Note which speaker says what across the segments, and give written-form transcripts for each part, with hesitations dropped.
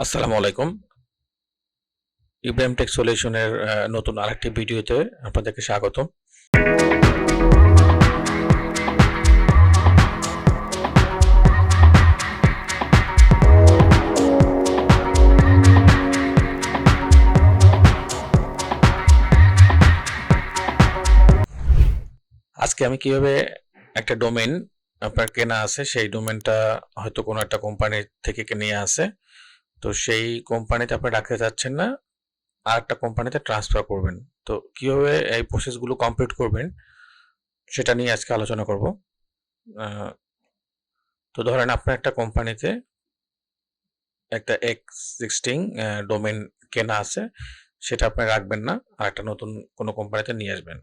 Speaker 1: আসসালামু আলাইকুম। ইব্রাহিম টেক সলিউশনের নতুন আরেকটি ভিডিওতে আপনাদেরকে স্বাগতম। আজকে আমি কিভাবে একটা ডোমেইন আপনার কেনা আছে, সেই ডোমেইনটা হয়তো কোনো একটা কোম্পানি থেকে নিয়ে আসে, তো সেই কোম্পানিতে আপনি রাখতে চাচ্ছেন না, আর একটা কোম্পানিতে ট্রান্সফার করবেন। তো কিভাবে এই প্রসেসগুলো কমপ্লিট করবেন সেটা নিয়ে আজকে আলোচনা করব। আহ, তো ধরেন আপনার একটা কোম্পানিতে একটা এক্সিস্টিং ডোমেন কেনা আছে, সেটা আপনি রাখবেন না, আর একটা নতুন কোনো কোম্পানিতে নিয়ে আসবেন।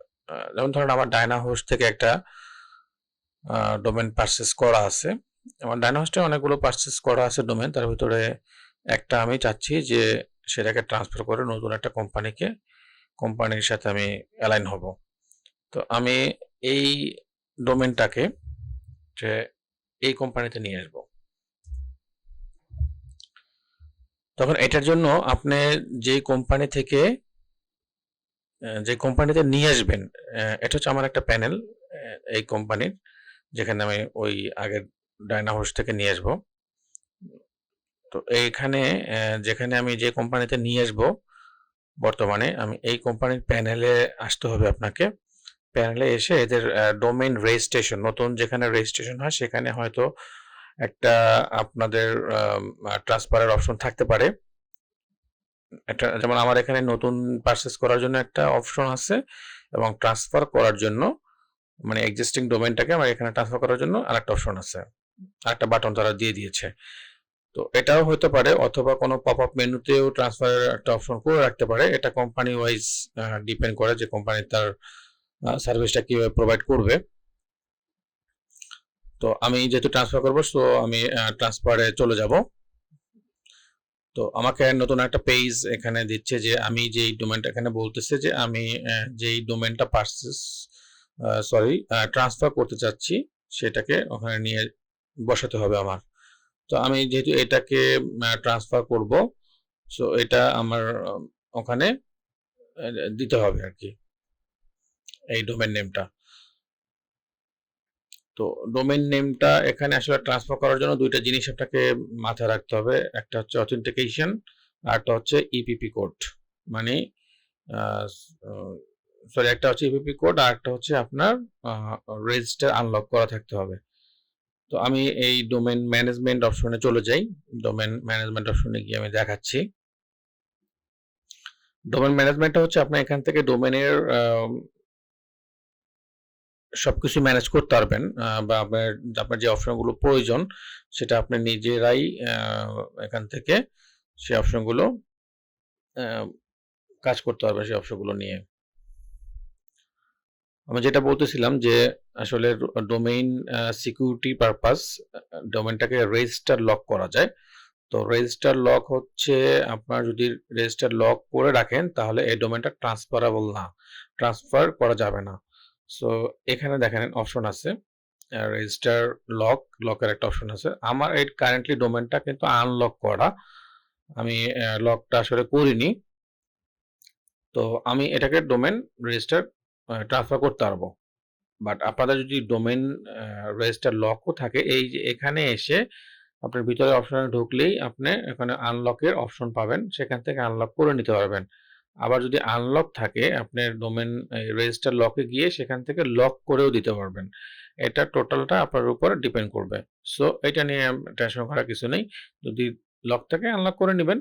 Speaker 1: যেমন ধরেন আমার ডায়না হোস্ট থেকে একটা ডোমেন পারচেস করা আছে। আমার ডায়না হোস্টে অনেকগুলো পারচেস করা আছে ডোমেন, তার ভিতরে একটা আমি চাচ্ছি যে সেটাকে ট্রান্সফার করে নতুন একটা কোম্পানির সাথে আমি অ্যালাইন হব। তো আমি এই ডোমেনটাকে যে এই কোম্পানিতে নিয়ে আসবো, তখন এটার জন্য আপনি যে কোম্পানি থেকে যে কোম্পানিতে নিয়ে আসবেন, এটা হচ্ছে আমার একটা প্যানেল এই কোম্পানির, যেখানে আমি ওই আগের ডায়না হোস্ট থেকে নিয়ে আসবো। তো এইখানে যেখানে আমি যে কোম্পানিতে নিয়ে আসবো, বর্তমানে আমি এই কোম্পানির প্যানেলে আসতে হবে আপনাকে। প্যানেলে এসে এদের ডোমেইন রেজিস্ট্রেশন, নতুন যেখানে রেজিস্ট্রেশন হয় সেখানে হয়তো একটা আপনাদের ট্রান্সফারের অপশন থাকতে পারে। এটা যেমন আমার এখানে নতুন পারচেস করার জন্য একটা অপশন আছে, এবং ট্রান্সফার করার জন্য মানে এক্সিস্টিং ডোমেইনটাকে আমার এখানে ট্রান্সফার করার জন্য আরেকটা অপশন আছে, আরেকটা বাটন তারা দিয়ে দিয়েছে। তো এটাও হতে পারে, অথবা কোনো পপ আপ মেনুতেও ট্রান্সফারের একটা অপশন করে রাখতে পারে। এটা কোম্পানি ওয়াইজ ডিপেন্ড করে যে কোম্পানি তার সার্ভিসটা কিভাবে প্রোভাইড করবে। তো আমি যেহেতু ট্রান্সফার করবো, তো আমি ট্রান্সফারে চলে যাব। তো আমাকে নতুন একটা পেজ এখানে দিচ্ছে যে আমি যেই ডোমেনটা, এখানে বলতেছে যে আমি যেই ডোমেনটা ট্রান্সফার করতে চাচ্ছি সেটাকে ওখানে নিয়ে বসাতে হবে আমার। তো আমি যেহেতু এটাকে ট্রান্সফার করব, সো এটা আমার ওখানে দিতে হবে আর কি, এই ডোমেন নেমটা। তো ডোমেন নেমটা এখানে আসলে ট্রান্সফার করার জন্য দুইটা জিনিস আপনাকে মাথায় রাখতে হবে। একটা হচ্ছে অথেন্টিকেশন, আর একটা হচ্ছে ইপিপি কোড। মানে সরি, একটা হচ্ছে ইপিপি কোড, আর একটা হচ্ছে আপনার রেজিস্টার আনলক করা থাকতে হবে। তো আমি এই ডোমেন ম্যানেজমেন্ট অপশনে চলে যাই। ডোমেন ম্যানেজমেন্ট অপশনে গিয়ে আমি দেখাচ্ছি। ডোমেন ম্যানেজমেন্টটা হচ্ছে আপনি এখান থেকে ডোমেনের সবকিছু ম্যানেজ করতে পারবেন, বা আপনার আপনার যে অপশনগুলো প্রয়োজন সেটা আপনি নিজেরাই এখান থেকে সেই অপশনগুলো কাজ করতে পারবেন, সেই অপশনগুলো নিয়ে। আমি যেটা বলতেছিলাম যে আসলে ডোমেইন সিকিউরিটি পারপাস ডোমেইনটাকে রেজিস্টার লক করা যায়। তো রেজিস্টার লক হচ্ছে, আপনার যদি রেজিস্টার লক করে রাখেন তাহলে এই ডোমেইনটা ট্রান্সফারেবল না, ট্রান্সফার করা যাবে না। সো এখানে দেখেন অপশন আছে রেজিস্টার লকের একটা অপশন আছে। আমার এই কারেন্টলি ডোমেইনটা কিন্তু আনলক করা, আমি লকটা আসলে করিনি। তো আমি এটাকে ডোমেইন রেজিস্টার ট্রান্সফার করতে পারবো। বাট আপনাদের যদি ডোমেইন রেজিস্টার লকও থাকে, এই যে এখানে এসে আপনার ভিতরে অপশনে ঢুকলেই আপনি এখানে আনলকের অপশন পাবেন, সেখান থেকে আনলক করে নিতে পারবেন। আবার যদি আনলক থাকে, আপনার ডোমেন রেজিস্টার লকে গিয়ে সেখান থেকে লক করেও দিতে পারবেন। এটা টোটালটা আপনার উপর ডিপেন্ড করবে। সো এটা নিয়ে টেনশন করার কিছু নেই। যদি লক থাকে আনলক করে নেবেন,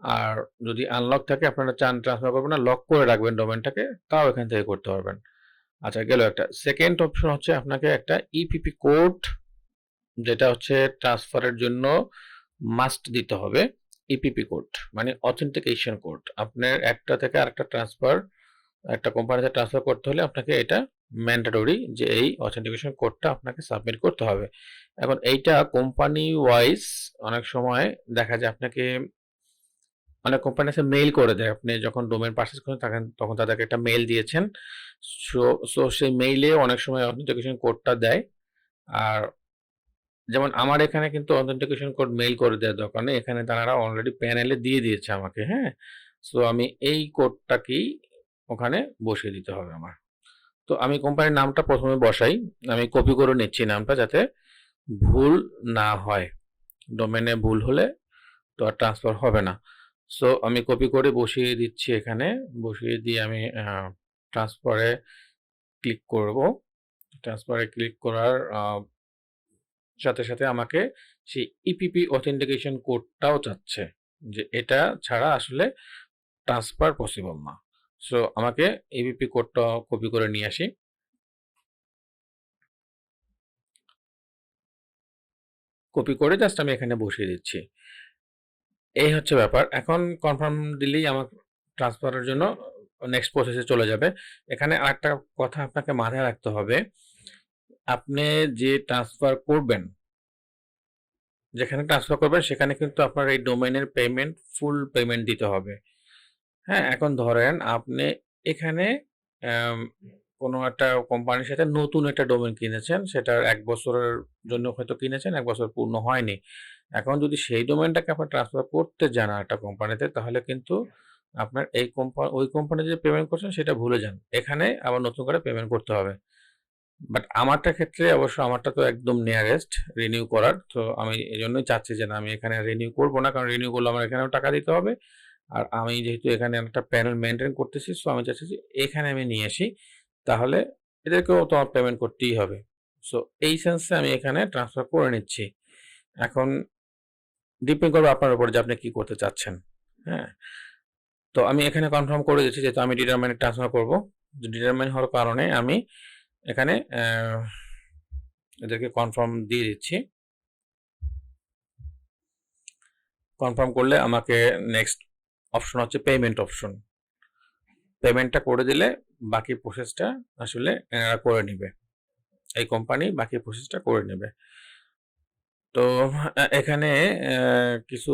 Speaker 1: আর যদি আনলক থাকে আপনারা চান ট্রান্সফার করবেন না, লক করে রাখবেন ডোমেনটাকে, তাও এখান থেকে করতে পারবেন। আচ্ছা, গেল একটা। সেকেন্ড অপশন হচ্ছে আপনাকে একটা ইপিপি কোড, যেটা হচ্ছে ট্রান্সফারের জন্য মাস্ট দিতে হবে। ইপিপি কোড মানে অথেন্টিকেশন কোড। আপনার একটা থেকে আরেকটা ট্রান্সফার, একটা কোম্পানিতে ট্রান্সফার করতে হলে আপনাকে এটা ম্যান্ডেটরি যে এই অথেন্টিকেশন কোডটা আপনাকে সাবমিট করতে হবে। এখন এইটা কোম্পানি ওয়াইজ অনেক সময় দেখা যায় আপনাকে, অনেক কোম্পানি আছে মেইল করে দেয়। আপনি যখন ডোমেন পারচেজ করেন তখন তাদেরকে একটা মেইল দিয়েছেন, সো সো সেই মেইলে অনেক সময় অথেন্টিকেশন কোডটা দেয়। আর যেমন আমার এখানে কিন্তু অথেন্টিকেশন কোড মেইল করে দেওয়ার দরকার নেই, এখানে তারা অলরেডি প্যানেলে দিয়ে দিয়েছে আমাকে। হ্যাঁ, সো আমি এই কোডটাকেই ওখানে বসিয়ে দিতে হবে আমার। তো আমি কোম্পানির নামটা প্রথমে বসাই, আমি কপি করে নিচ্ছি নামটা যাতে ভুল না হয়, ডোমেনে ভুল হলে তো আর ট্রান্সফার হবে না। সো আমি কপি করে বসিয়ে দিচ্ছি এখানে, বসিয়ে দিয়ে আমি ট্রান্সফারে ক্লিক করব। ট্রান্সফারে ক্লিক করার সাথে সাথে আমাকে সেই ইপিপি অথেন্টিকেশন কোডটাও চাচ্ছে, যে এটা ছাড়া আসলে ট্রান্সফার পসিবল না। সো আমাকে ইপিপি কোডটা কপি করে নিয়ে আসি, কপি করে জাস্ট আমি এখানে বসিয়ে দিচ্ছি। এই হচ্ছে ব্যাপার। এখন কনফার্ম দিলেই আমার ট্রান্সফারের জন্য নেক্সট প্রসেসে চলে যাবে। এখানে আরেকটা কথা আপনাকে মাথায় রাখতে হবে, আপনি যে ট্রান্সফার করবেন, যেখানে ট্রান্সফার করবেন সেখানে কিন্তু আপনার এই ডোমেইনের পেমেন্ট, ফুল পেমেন্ট দিতে হবে। হ্যাঁ, এখন ধরেন আপনি এখানে কোনো একটা কোম্পানির সাথে নতুন একটা ডোমেইন কিনেছেন, সেটার 1 বছরের জন্য হয়তো কিনেছেন, 1 বছর পূর্ণ হয়নি। এখন যদি সেই ডোমেইনটাকে আপনি ট্রান্সফার করতে যান আরেকটা কোম্পানিতে, তাহলে কিন্তু আপনার ওই কোম্পানি যে পেমেন্ট করছেন সেটা ভুলে যান। এখানে আবার নতুন করে পেমেন্ট করতে হবে। বাট আমারটার ক্ষেত্রে অবশ্য আমারটা তো একদম নিয়ারেস্ট রিনিউ করার, তো আমি এজন্যই চাচ্ছি যে না, আমি এখানে রিনিউ করব না, কারণ রিনিউ করলে আমার এখানেও টাকা দিতে হবে। আর আমি যেহেতু এখানে একটা প্যানেল মেনটেন করতেছি, সো আমি চাচ্ছি যে এখানে আমি নিয়ে আসি, তাহলে এদেরকেও তো আমার পেমেন্ট করতেই হবে। সো এই সেন্সে আমি এখানে ট্রান্সফার করে নিচ্ছি। এখন ডিপেন্ড করবে আপনার উপর যে আপনি কি করতে চাচ্ছেন। হ্যাঁ, তো আমি এখানে কনফার্ম করে দিচ্ছি, যেহেতু আমি ডিটারমাইনে ট্রান্সফার করব। ডিটারমাইন হওয়ার কারণে আমি এখানে এদেরকে কনফার্ম দিয়ে দিচ্ছি। কনফার্ম করলে আমাকে নেক্সট অপশন হচ্ছে পেমেন্ট অপশন। পেমেন্টটা করে দিলে বাকি প্রসেসটা আসলে এনারা করে নেবে, এই কোম্পানি বাকি প্রসেসটা করে নেবে। তো এখানে কিছু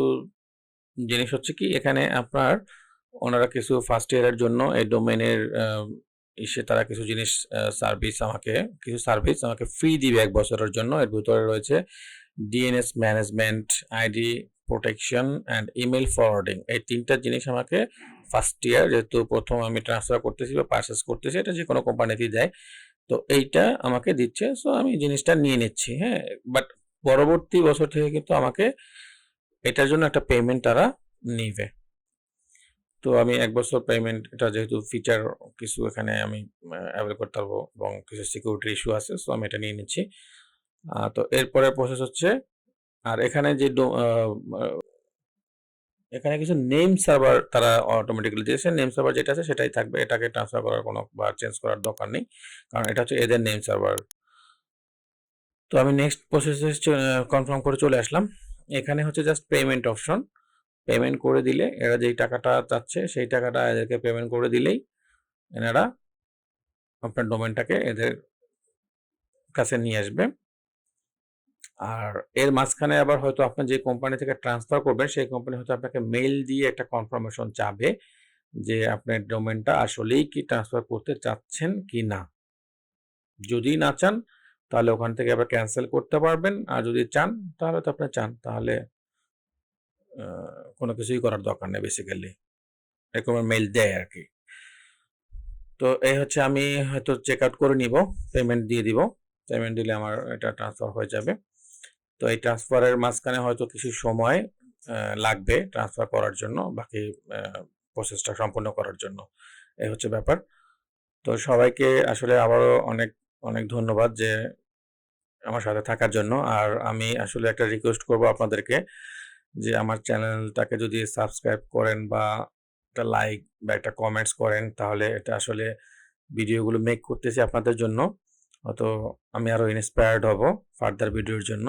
Speaker 1: জিনিস হচ্ছে কি, এখানে আপনার ওনারা কিছু ফার্স্ট ইয়ারের জন্য এই ডোমেনের তারা কিছু জিনিস কিছু সার্ভিস আমাকে ফ্রি দিবে 1 বছরের জন্য। এর ভিতরে রয়েছে DNS management, ID protection and email forwarding. এই 3টা জিনিস আমাকে ফার্স্ট ইয়ার, যেহেতু প্রথম আমি ট্রান্সফার করতেছি বা পারচেস করতেছি, এটা যে কোনো কোম্পানিতেই দেয়, তো এইটা আমাকে দিচ্ছে। সো আমি জিনিসটা নিয়ে নিচ্ছি। হ্যাঁ, বাট পরবর্তী বছর থেকে কিন্তু আমাকে এটার জন্য একটা পেমেন্ট তারা নিবে। তো আমি 1 বছর পেমেন্ট, এটা যেহেতু ফিচার কিছু এখানে আমি অ্যাভেল করতে পারবো এবং কিছু সিকিউরিটি ইস্যু আছে, সো আমি এটা নিয়ে নিচ্ছি। তো এরপরে প্রসেস হচ্ছে, আর এখানে যে এখানে কিছু নেম সার্ভার তারা অটোমেটিক্যালি দিয়েছে। নেম সার্ভার যেটা আছে সেটাই থাকবে, এটাকে ট্রান্সফার করার কোনো বা চেঞ্জ করার দরকার নেই, কারণ এটা হচ্ছে এদের নেম সার্ভার। তো আমি নেক্সট প্রসেসে কনফার্ম করে চলে আসলাম। এখানে হচ্ছে জাস্ট পেমেন্ট অপশন। পেমেন্ট করে দিলে এরা যেই টাকাটা চাচ্ছে সেই টাকাটা এদেরকে পেমেন্ট করে দিলেই এনারা আপনার ডোমেনটাকে এদের কাছে নিয়ে আসবে। আর এর মাঝখানে আবার হয়তো আপনি যে কোম্পানি থেকে ট্রান্সফার করবেন সেই কোম্পানি হয়তো আপনাকে মেইল দিয়ে একটা কনফার্মেশন চাবে যে আপনার ডোমেনটা আসলেই কি ট্রান্সফার করতে চাচ্ছেন কি না। যদি না চান তাহলে ওখান থেকে আবার ক্যান্সেল করতে পারবেন, আর যদি চান তাহলে তো আপনি চান, তাহলে কোনো কিছুই করার দরকার নেই বেসিক্যালি, এরকম মেইল দেয় আর কি। তো এই হচ্ছে, আমি হয়তো চেক আউট করে নিব, পেমেন্ট দিয়ে দিব, পেমেন্ট দিলে আমার এটা ট্রান্সফার হয়ে যাবে। তো এই ট্রান্সফারের মাঝখানে হয়তো কিছু সময় লাগবে ট্রান্সফার করার জন্য, বাকি প্রসেসটা সম্পূর্ণ করার জন্য। এই হচ্ছে ব্যাপার। তো সবাইকে আসলে আবারও অনেক অনেক ধন্যবাদ যে আমার সাথে থাকার জন্য। আর আমি আসলে একটা রিকোয়েস্ট করব আপনাদেরকে, যে আমার চ্যানেলটাকে যদি সাবস্ক্রাইব করেন বা একটা লাইক বা একটা কমেন্টস করেন, তাহলে এটা আসলে ভিডিওগুলো মেক করতেছি আপনাদের জন্য, তো আমি আরো ইন্সপায়ার্ড হব ফার্দার ভিডিওর জন্য।